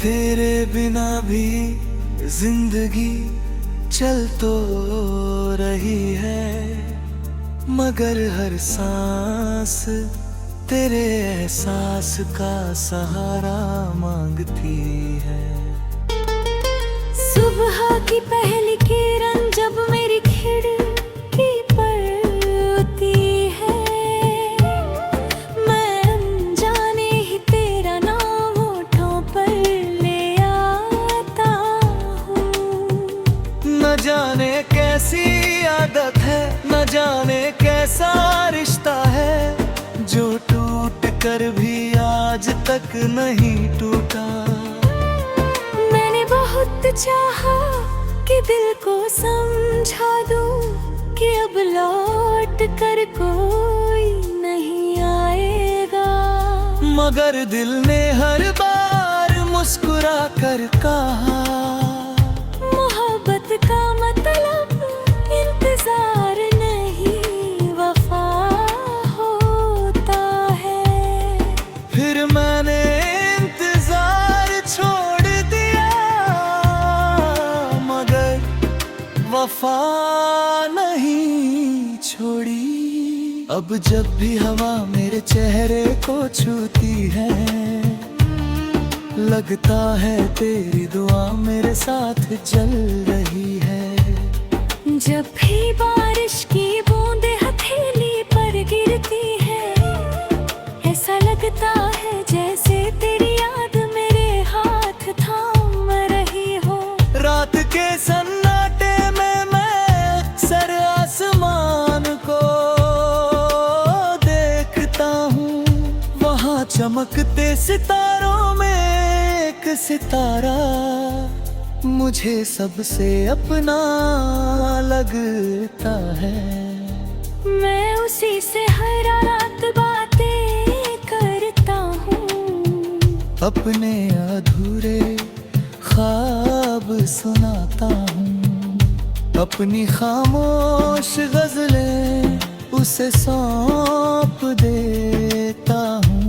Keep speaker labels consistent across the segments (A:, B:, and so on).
A: तेरे बिना भी जिंदगी चल तो रही है, मगर हर सांस तेरे एहसास का सहारा मांगती है।
B: सुबह की पहली किरण जब मेरी खिड़की पर उती है, मैं अनजाने ही तेरा नाम होठों पर ले आता हूँ।
A: न जाने कैसी आदत है, न जाने कैसा रिश्ता है, जो टूट कर भी आज तक नहीं टूटा।
B: मैंने बहुत चाहा कि दिल को समझा दूं कि अब लौट कर कोई नहीं आएगा,
A: मगर दिल ने हर बार मुस्कुरा कर कहा,
B: मोहब्बत का मतलब इंतजार नहीं वफा होता है।
A: फिर मैंने इंतजार छोड़ दिया, मगर वफा नहीं छोड़ी। अब जब भी हवा मेरे चेहरे को छूती है, लगता है तेरी दुआ मेरे साथ चल रही है।
B: जब भी बारिश की बूंदें हथेली पर गिरती है, ऐसा लगता है जैसे तेरी याद मेरे हाथ थाम रही हो।
A: रात के सन्नाटे में मैं सर आसमान को देखता हूँ, वहाँ चमकते सितारों में एक सितारा मुझे सबसे अपना लगता है।
B: मैं उसी से हर रात बातें करता हूँ,
A: अपने अधूरे ख्वाब सुनाता हूँ, अपनी खामोश गजलें उसे सौंप देता हूँ।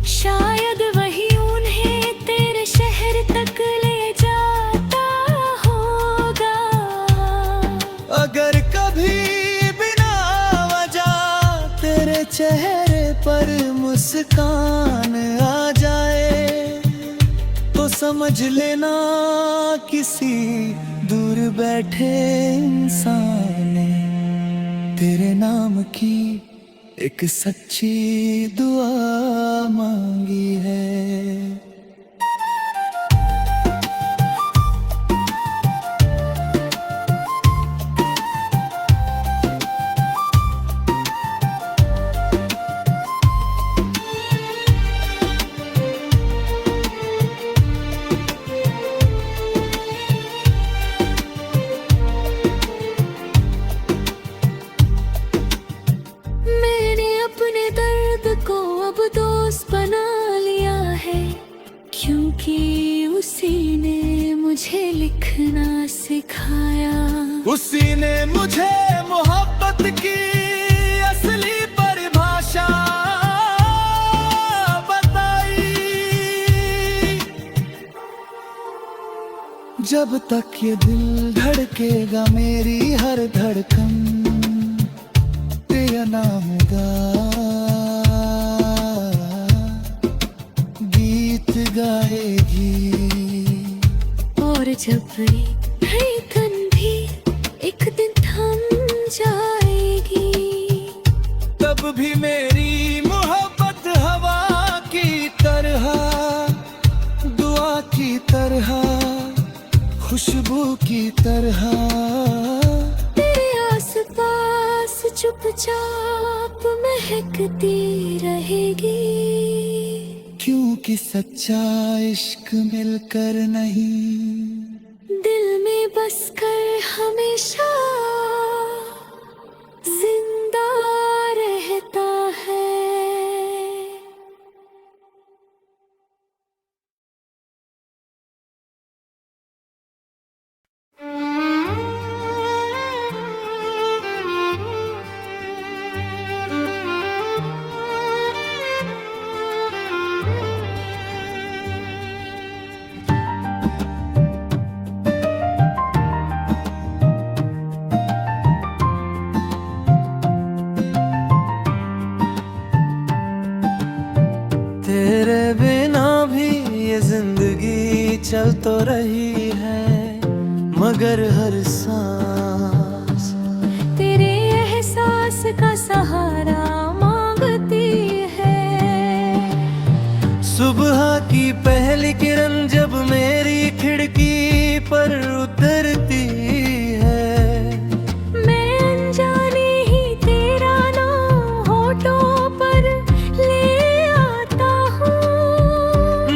B: शायद वही उन्हें तेरे शहर तक ले जाता होगा।
A: अगर कभी बिना वजह तेरे चेहरे पर मुस्कान आ जाए, तो समझ लेना किसी दूर बैठे इंसान ने तेरे नाम की एक सच्ची दुआ मांगी है।
B: मैंने अपने दर्द को अब दोस्त बना लिया है, क्योंकि उसी ने मुझे लिखना सिखाया।
A: उसी ने मुझे मोहब्बत की असली परिभाषा बताई। जब तक ये दिल धड़केगा मेरी हर धड़कन तेरा नाम गीत गाएगी।
B: और जब ये धड़कन भी एक दिन थम जाएगी,
A: तब भी मेरी मोहब्बत हवा की तरह, दुआ की तरह, खुशबू की तरह
B: तेरे आसपास चुपचाप महकती रहेगी।
A: क्योंकि सच्चा इश्क मिलकर नहीं,
B: दिल में बस कर हमेशा जिंदा रहता है।
A: तेरे बिना भी ये जिंदगी चल तो रही है, मगर हर सांस
B: तेरे एहसास का सहारा मांगती है।
A: सुबह की पहली किरण जब मेरी खिड़की पर उतरती है,
B: मैं अनजाने ही तेरा नाम होठों पर ले आता हूँ।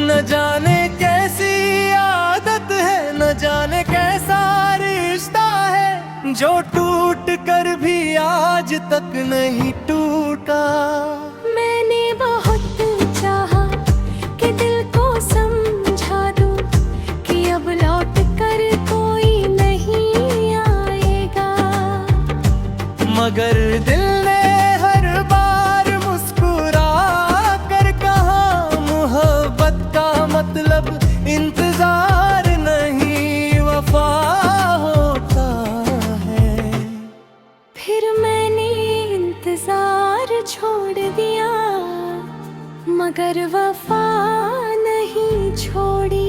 A: न जाने कैसी आदत है, न जाने कैसा रिश्ता है, जो टूट कर भी आज तक नहीं टूटा।
B: मैंने बहुत चाहा कि दिल को समझा दूं कि अब लौट कर कोई नहीं आएगा,
A: मगर दिल ने हर बार मुस्कुरा कर कहा, मोहब्बत का मतलब इंतजार नहीं वफा होता है।
B: फिर मैंने इंतजार छोड़ दिया, मगर वफा नहीं छोड़ी।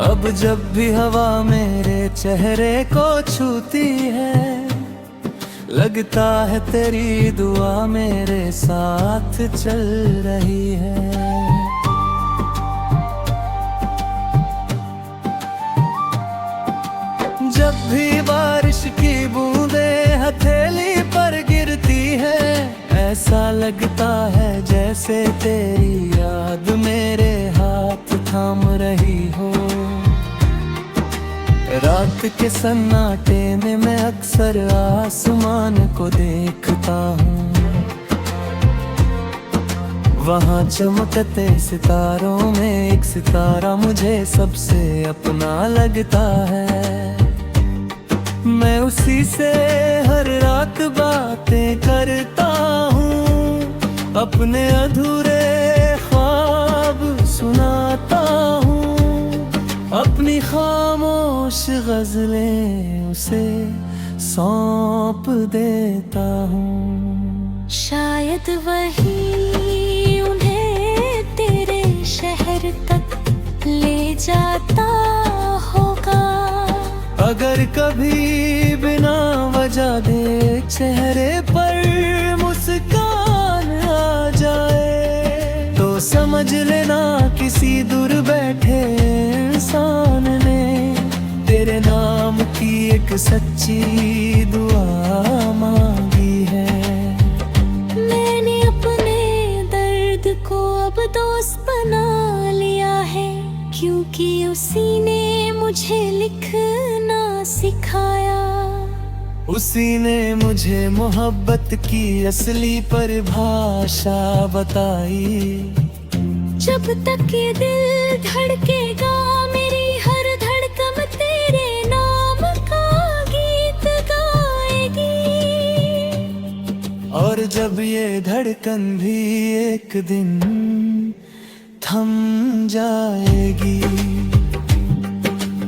A: अब जब भी हवा मेरे चेहरे को छूती है, लगता है तेरी दुआ मेरे साथ चल रही है। जब भी बारिश की बूंदें हथेली पर गिरती है, ऐसा लगता है जैसे तेरी याद मेरे हाथ थाम रही हो। रात के सन्नाटे में मैं अक्सर आसमान को देखता हूँ, वहाँ चमकते सितारों में एक सितारा मुझे सबसे अपना लगता है। मैं उसी से हर रात बातें करता हूँ, अपने अधूरे ख्वाब सुनाता हूँ, अपनी खामोश गजलें उसे सौंप देता हूँ।
B: शायद वही उन्हें तेरे शहर तक ले जाता होगा।
A: अगर कभी बिना वजह देख चेहरे पर मुस्कान आ जाए, तो समझ लेना किसी दूर बैठे इंसान ने तेरे नाम की एक सच्ची दुआ मांगी है।
B: मैंने अपने दर्द को अब दोस्त बना लिया है, क्योंकि उसी ने मुझे लिखना सिखाया।
A: उसी ने मुझे मोहब्बत की असली परिभाषा बताई।
B: जब तक ये दिल धड़केगा, मेरी हर धड़कन तेरे नाम का गीत गाएगी।
A: और जब ये धड़कन भी एक दिन थम जाएगी,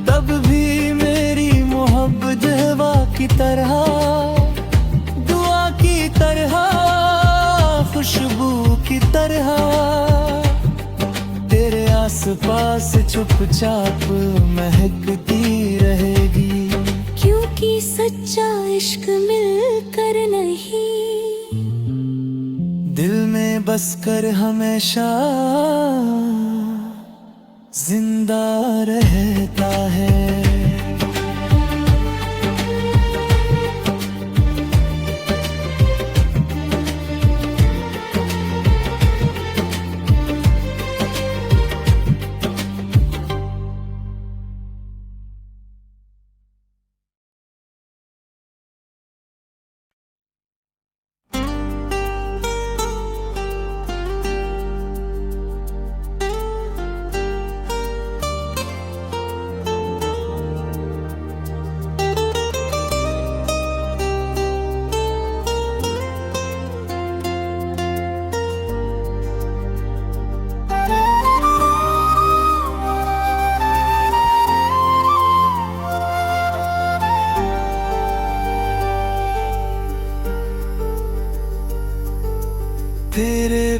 A: तब भी मेरी मोहब्बत हवा की तरह, दुआ की तरह, खुशबू की तरह तेरे आसपास चुपचाप महकती रहेगी।
B: क्योंकि सच्चा इश्क मिलकर नहीं,
A: दिल में बस कर हमेशा जिंदा रहता है।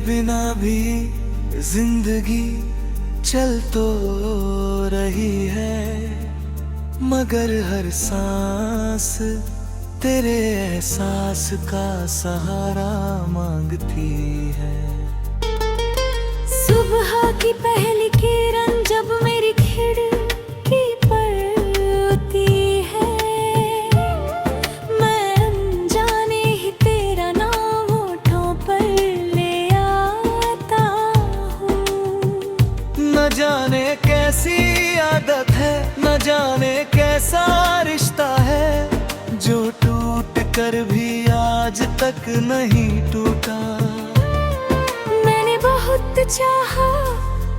A: बिना भी जिंदगी चल तो रही है, मगर हर सांस तेरे एहसास का सहारा मांगती है।
B: सुबह की पहली किरण जब मेरी खिड़की पर उती है, मैं अनजाने ही तेरा नाम होठों पर ले आता हूँ।
A: न जाने कैसी आदत है, न जाने कैसा रिश्ता है, जो टूट कर भी आज तक नहीं टूटा।
B: मैंने बहुत चाहा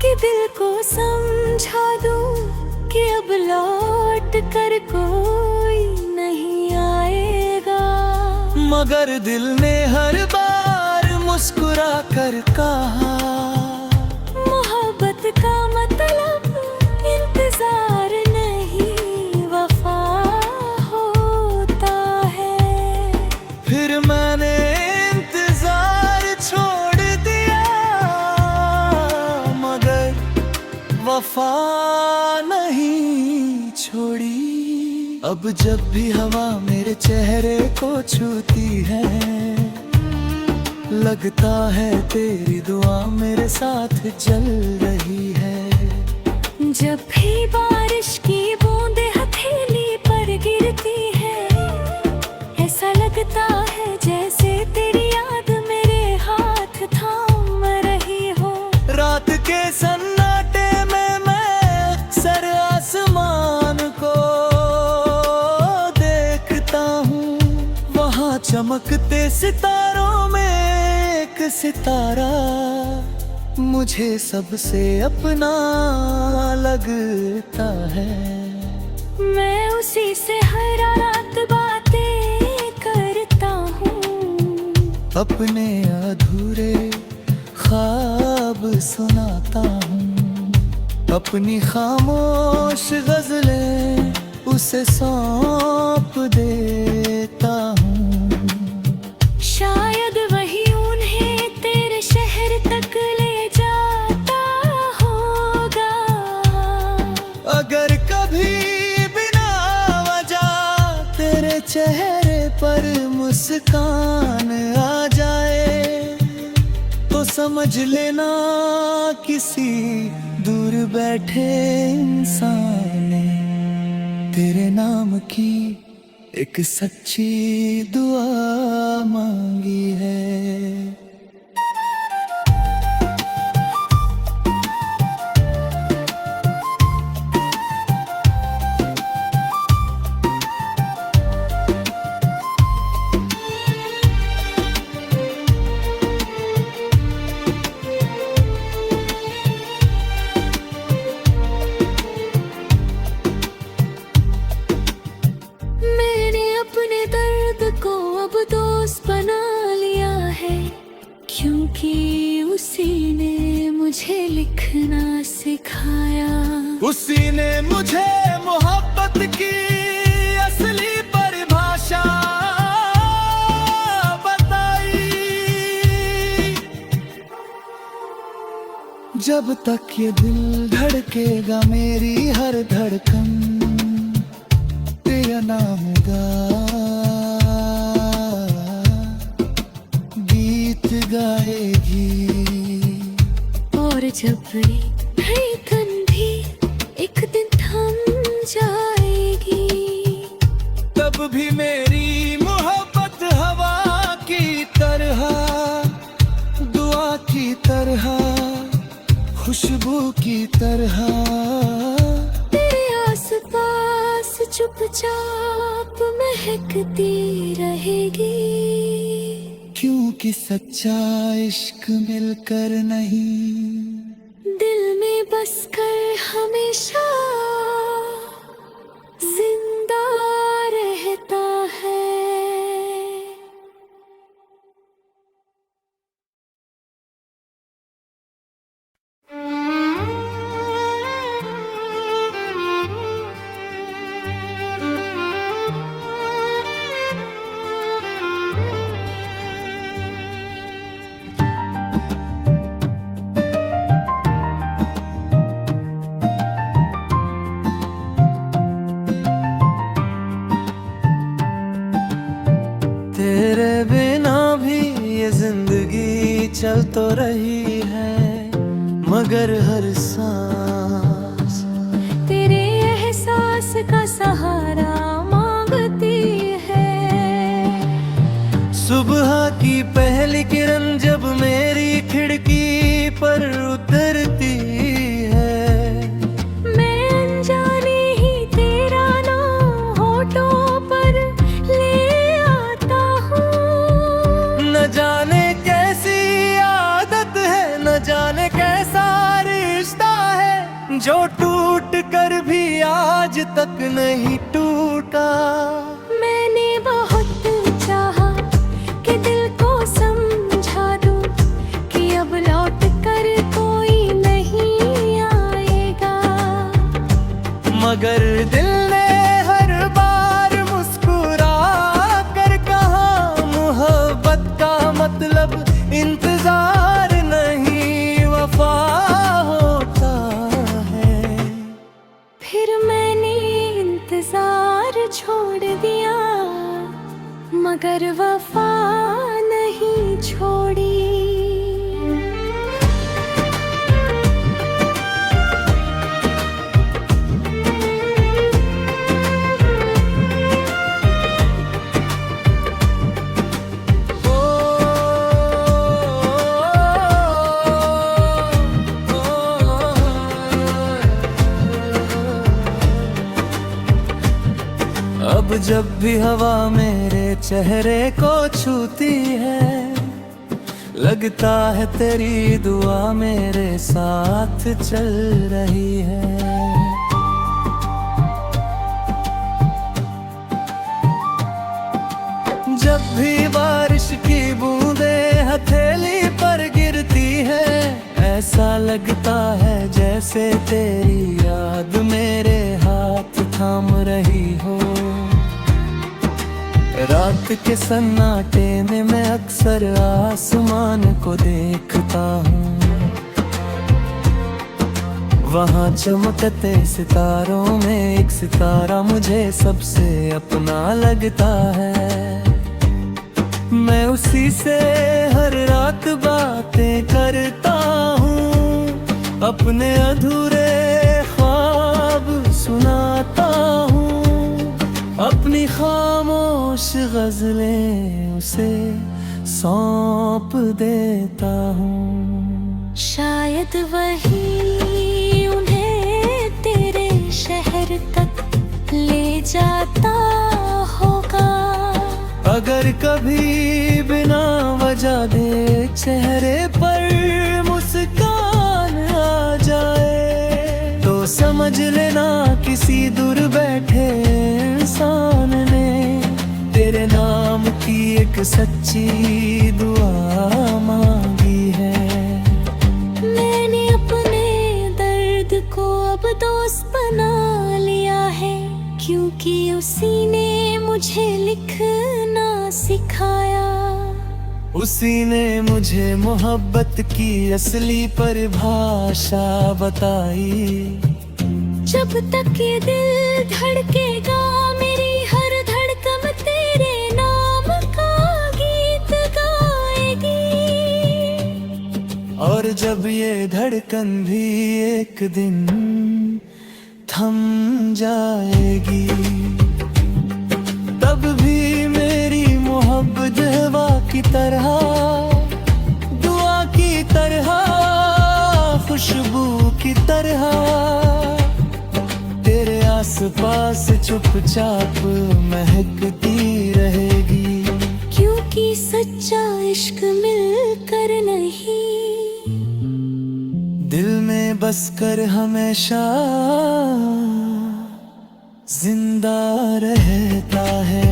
B: कि दिल को समझा दूं कि अब लौट कर कोई नहीं आएगा,
A: मगर दिल ने हर बार मुस्कुरा कर कहा,
B: मोहब्बत का मतलब इंतजार नहीं वफा होता है।
A: फिर मैंने इंतजार छोड़ दिया, मगर वफा नहीं छोड़ी। अब जब भी हवा मेरे चेहरे को छूती है, लगता है तेरी दुआ मेरे साथ चल रही है।
B: जब भी बारिश की बूंदें हथेली पर गिरती है, ऐसा लगता है जैसे तेरी याद मेरे हाथ थाम रही हो।
A: रात के सन्नाटे में मैं सर आसमान को देखता हूँ, वहाँ चमकते सितारों में एक सितारा मुझे सबसे अपना लगता है।
B: मैं उसी से हर रात बातें करता हूँ,
A: अपने अधूरे ख्वाब सुनाता हूँ, अपनी खामोश गजलें उसे सौंप देता हूँ।
B: शायद वही उन्हें तेरे शहर तक ले जाता होगा।
A: अगर कभी बिना वजह तेरे चेहरे पर मुस्कान आ जाए, तो समझ लेना किसी दूर बैठे इंसान ने तेरे नाम की एक सच्ची दुआ मांगी है।
B: मैंने अपने दर्द को अब दोस्त बना लिया है, क्योंकि उसी ने मुझे लिखना सिखाया।
A: उसी ने मुझे मोहब्बत की असली परिभाषा बताई। जब तक ये दिल धड़केगा मेरी हर धड़कन तेरा नाम गीत गाएगी।
B: और जब ये धड़कन भी एक दिन थम जाएगी,
A: तब भी मेरी मोहब्बत हवा की तरह, दुआ की तरह, खुशबू की तरह
B: तेरे आसपास चुपचाप महकती रहेगी।
A: क्योंकि सच्चा इश्क मिलकर नहीं,
B: दिल में बसकर हमेशा जिंदा रहता है।
A: चल तो रही है, मगर हर सांस
B: तेरे एहसास का सहारा मांगती है।
A: सुबह की पहली किरण जब मेरी खिड़की पर उतरती है,
B: मैं अनजाने ही तेरा नाम होठों पर ले आता हूँ।
A: न जाने कैसी आदत है, न जाने कैसा रिश्ता है, जो टूट कर भी आज तक नहीं टूटा।
B: मैंने बहुत चाहा कि दिल को समझा दूं कि अब लौट कर कोई नहीं आएगा,
A: मगर दिल ने हर बार मुस्कुरा कर कहा, मोहब्बत का मतलब इंतजार नहीं वफा होता है।
B: फिर मैंने इंतजार छोड़ दिया, मगर वफा नहीं छोड़ी।
A: अब जब भी हवा मेरे चेहरे को छूती है, लगता है तेरी दुआ मेरे साथ चल रही है। जब भी बारिश की बूंदें हथेली पर गिरती है, ऐसा लगता है जैसे तेरी याद मेरे हाथ थाम रही हो। रात के सन्नाटे में मैं अक्सर आसमान को देखता हूँ, वहाँ चमकते सितारों में एक सितारा मुझे सबसे अपना लगता है। मैं उसी से हर रात बातें करता हूँ, अपने अधूरे ख्वाब सुनाता हूँ, अपनी खामोश गजलें उसे सौंप देता हूँ।
B: शायद वही उन्हें तेरे शहर तक ले जाता होगा।
A: अगर कभी बिना वजह दे चेहरे पर मुस्कान आ जाए, तो समझ लेना किसी दूर बैठे इंसान ने तेरे नाम की एक सच्ची दुआ मांगी है।
B: मैंने अपने दर्द को अब दोस्त बना लिया है, क्योंकि उसी ने मुझे लिखना सिखाया।
A: उसी ने मुझे मोहब्बत की असली परिभाषा बताई।
B: जब तक ये दिल धड़केगा, मेरी हर धड़कन तेरे नाम का गीत गाएगी।
A: और जब ये धड़कन भी एक दिन थम जाएगी, तब भी मेरी मोहब्बत हवा की तरह, दुआ की तरह, खुशबू की तरह तेरे आसपास चुपचाप महकती रहेगी।
B: क्योंकि सच्चा इश्क मिलकर नहीं,
A: दिल में बस कर हमेशा जिंदा रहता है।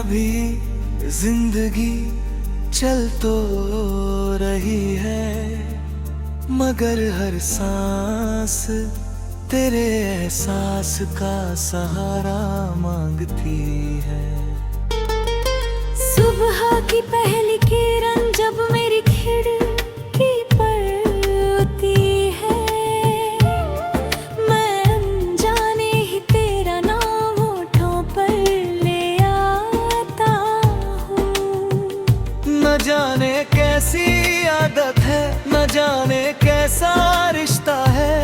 A: अभी जिंदगी चल तो रही है, मगर हर सांस तेरे एहसास का सहारा मांगती है।
B: सुबह की पहली किरण जब मेरी खिड़की पर उड़ती है, मैं अनजाने ही तेरा नाम होठों पर ले आता हूँ।
A: न जाने कैसी आदत है, न जाने कैसा रिश्ता है,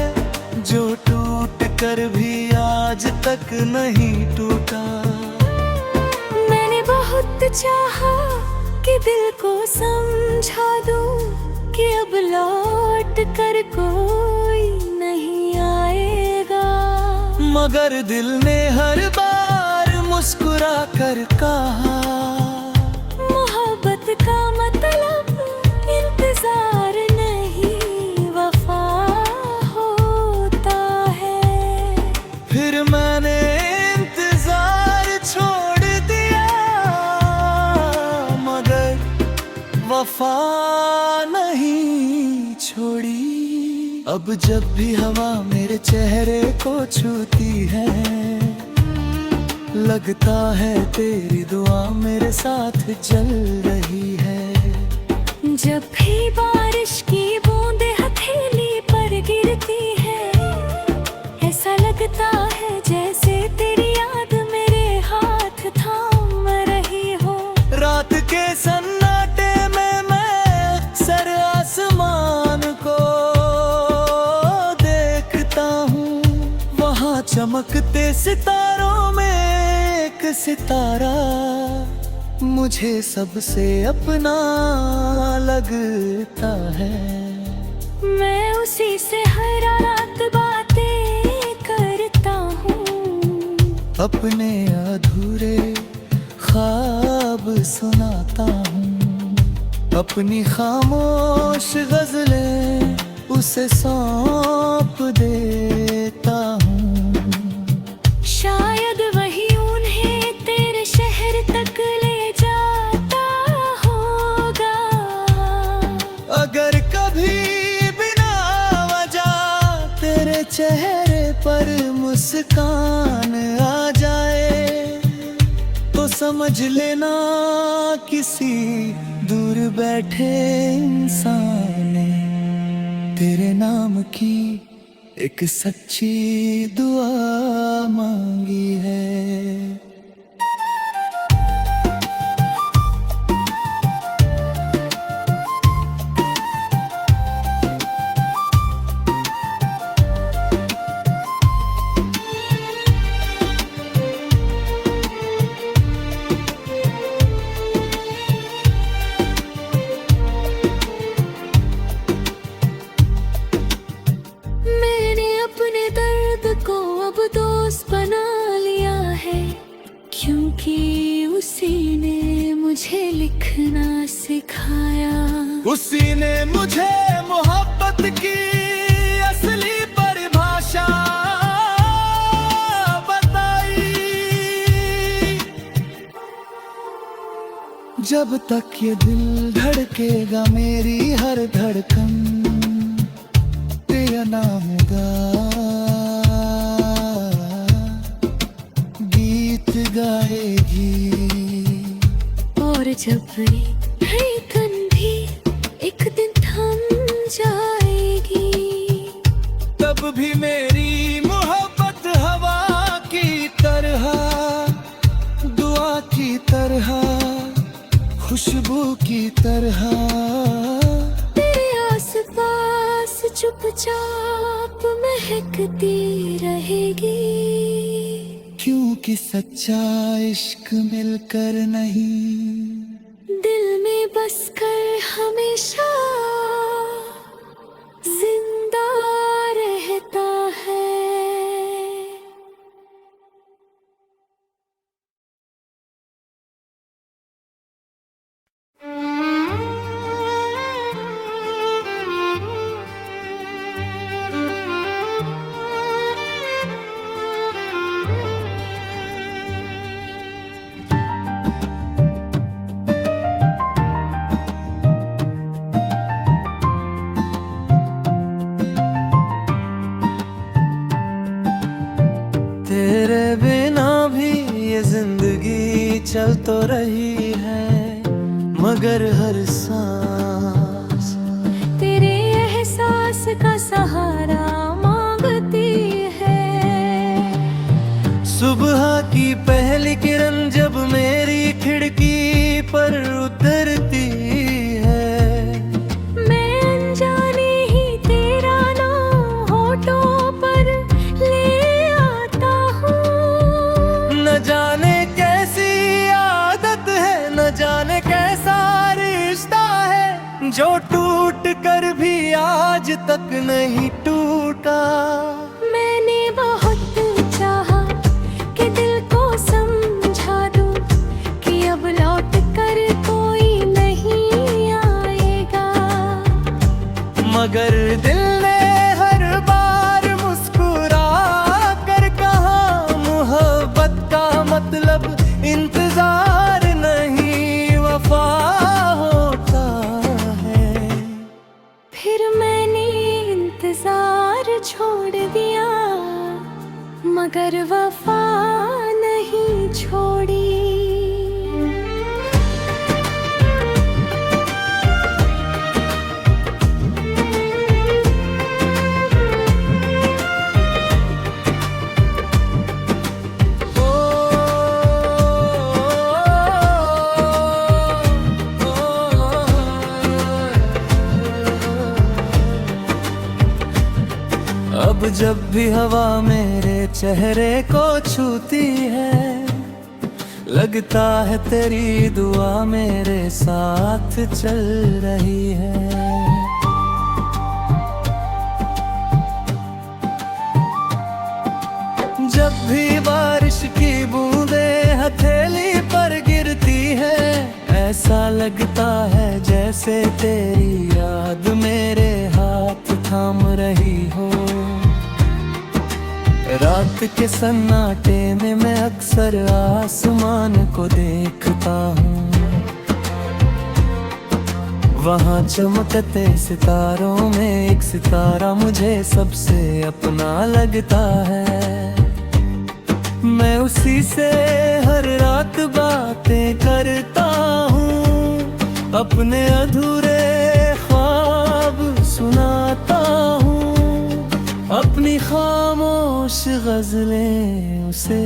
A: जो टूट कर भी आज तक नहीं टूटा।
B: मैंने बहुत चाहा कि दिल को समझा दूं कि अब लौट कर कोई नहीं आएगा,
A: मगर दिल ने हर बार मुस्कुरा कर कहा,
B: मोहब्बत का मतलब इंतजार नहीं वफा होता है।
A: फिर मैंने इंतजार छोड़ दिया, मगर वफा नहीं छोड़ी। अब जब भी हवा मेरे चेहरे को छूती है, लगता है तेरी दुआ मेरे साथ चल रही है।
B: जब भी बारिश की बूंदें हथेली पर गिरती है, ऐसा लगता है जैसे तेरी याद मेरे हाथ थाम रही हो।
A: रात के सन्नाटे में मैं सर आसमान को देखता हूँ, वहाँ चमकते सितारों में एक सितारा मुझे सबसे अपना लगता है।
B: मैं उसी से हर रात बातें करता हूँ,
A: अपने अधूरे ख्वाब सुनाता हूँ, अपनी खामोश गजलें उसे सौंप देता हूँ।
B: शायद वही उन्हें तेरे शहर तक ले जाता होगा।
A: अगर कभी बिना वजह तेरे चेहरे पर मुस्कान आ जाए, तो समझ लेना किसी दूर बैठे इंसान ने तेरे नाम की एक सच्ची दुआ मांगी है।
B: मैंने अपने दर्द को अब दोस्त बना लिया है, क्योंकि उसी ने मुझे लिखना सिखाया।
A: उसी ने मुझे मोहब्बत की असली परिभाषा बताई। जब तक ये दिल धड़केगा मेरी हर धड़कन तेरा नाम गीत गाएगी।
B: और जब ये धड़कन भी एक दिन थम जाएगी,
A: तब भी मेरी मोहब्बत हवा की तरह, दुआ की तरह, खुशबू की तरह
B: तेरे आसपास चुपचाप महकती रहेगी।
A: क्योंकि सच्चा इश्क मिलकर नहीं,
B: दिल में बस कर हमेशा जिंदा रहता है।
A: तो रही है, मगर हर सांस
B: तेरे एहसास का सहारा मांगती है।
A: सुबह की पहली किरण जब मेरी खिड़की पर उतरती है,
B: मैं अनजाने ही तेरा नाम होठों पर ले आता हूँ।
A: न जाने कैसी आदत है, न जाने कैसा रिश्ता है, जो टूट कर भी आज तक नहीं टूटा।
B: मैंने बहुत चाहा कि दिल को समझा दूं कि अब लौट कर कोई नहीं आएगा,
A: मगर दिल ने हर बार मुस्कुरा कर कहा, मोहब्बत का मतलब इंतजार नहीं वफा होता है।
B: फिर मैंने इंतजार छोड़ दिया, मगर वफा नहीं छोड़ी।
A: अब जब भी हवा मेरे चेहरे को छूती है, लगता है तेरी दुआ मेरे साथ चल रही है। जब भी बारिश की बूंदें हथेली पर गिरती है, ऐसा लगता है जैसे तेरी याद मेरे हाथ थाम रही हो। रात के सन्नाटे में मैं अक्सर आसमान को देखता हूँ, वहाँ चमकते सितारों में एक सितारा मुझे सबसे अपना लगता है। मैं उसी से हर रात बातें करता हूँ, अपने अधूरे ख्वाब सुनाता हूँ, अपनी खामोश गजलें उसे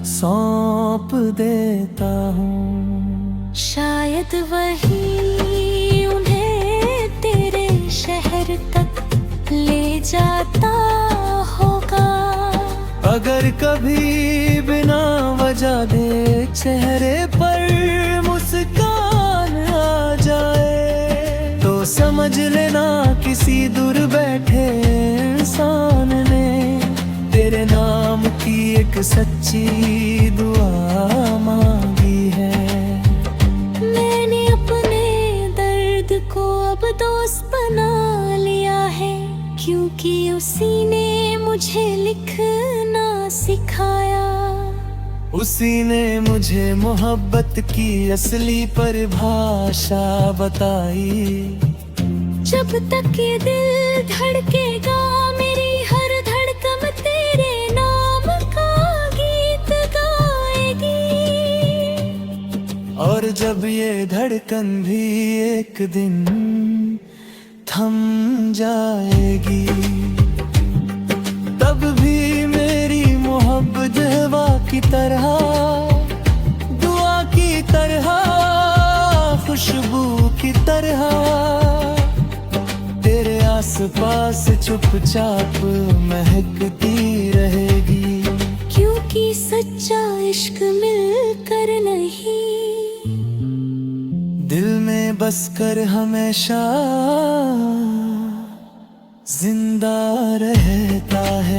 A: सौंप देता हूँ।
B: शायद वही उन्हें तेरे शहर तक ले जाता होगा।
A: अगर कभी बिना वजह दे चेहरे पर मुस्कान आ जाए, तो समझ लेना किसी दूर बैठे इंसान ने तेरे नाम की एक सच्ची दुआ मांगी है।
B: मैंने अपने दर्द को अब दोस्त बना लिया है, क्योंकि उसी ने मुझे लिखना सिखाया।
A: उसी ने मुझे मोहब्बत की असली परिभाषा बताई।
B: जब तक ये दिल धड़केगा, मेरी हर धड़कन तेरे नाम का गीत गाएगी।
A: और जब ये धड़कन भी एक दिन थम जाएगी, तब भी मेरी मोहब्बत हवा की तरह, दुआ की तरह, खुशबू की तरह तेरे आसपास चुपचाप महकती रहेगी।
B: क्योंकि सच्चा इश्क मिलकर नहीं,
A: दिल में बस कर हमेशा जिंदा रहता है।